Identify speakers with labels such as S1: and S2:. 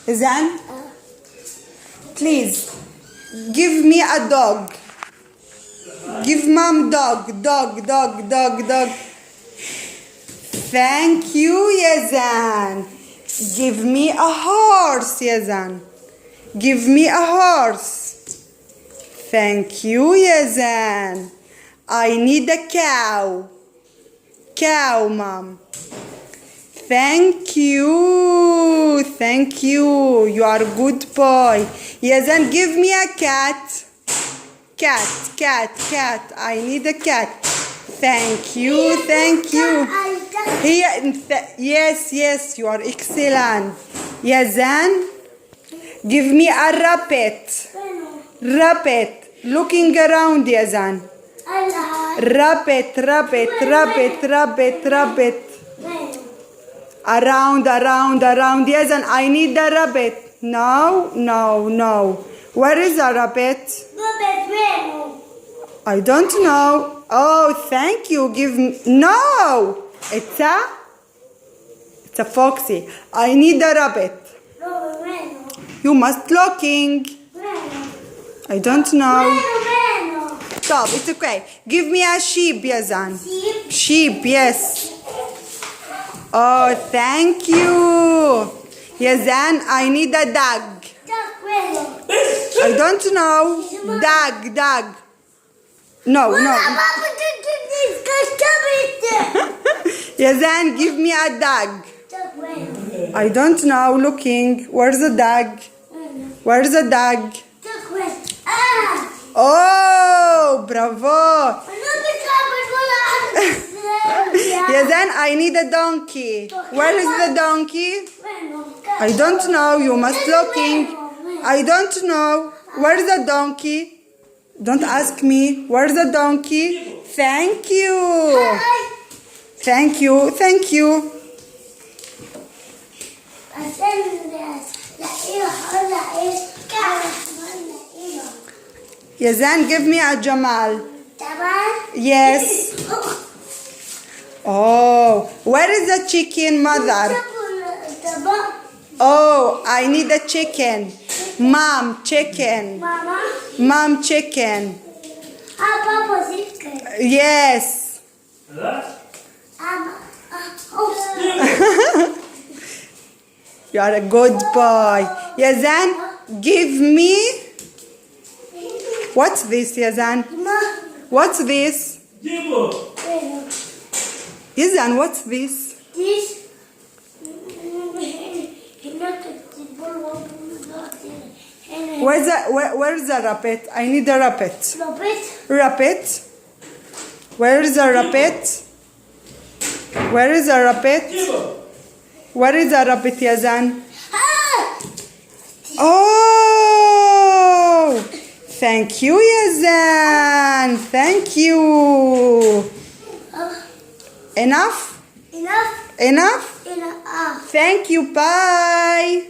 S1: Yazan, please give me a dog. Give mom dog. Thank you, Yazan. Give me a horse, Yazan. Give me a horse. Thank you, Yazan. I need a cow. Cow, mom. Thank you. You are a good boy. Yazan, give me a cat. Cat. I need a cat. Thank you. Here, yes, you are excellent. Yazan, give me a rabbit. Looking around, Yazan. Rabbit. Around. Yazan, I need the rabbit. No. Where is the rabbit? I don't know. Oh, thank you. Give me. No. It's a foxy. I need the rabbit. You must looking. I don't know. Stop. It's okay. Give me a sheep, Yazan. Sheep, yes. Oh, thank you. Yazan, I need a dog. I don't know. Dog. No. Yazan, give me a dog. I don't know. Looking. Where's the dog? Oh, bravo. Yazan, I need a donkey. Where is the donkey? I don't know. You must looking. I don't know. Where is the donkey? Don't ask me. Where's the donkey? Thank you. Yazan, give me a Jamal. Yes. Oh, where is the chicken, mother? Oh, I need a chicken. Mom, chicken. Yes. You are a good boy. Yazan, give me. What's this, Yazan? What's this? Yazan, what's this? Where's the rabbit? I need a rabbit. Rabbit? Where is the rabbit? Where is the rabbit, Yazan? Oh! Thank you, Yazan. Thank you. Enough? Thank you. Bye.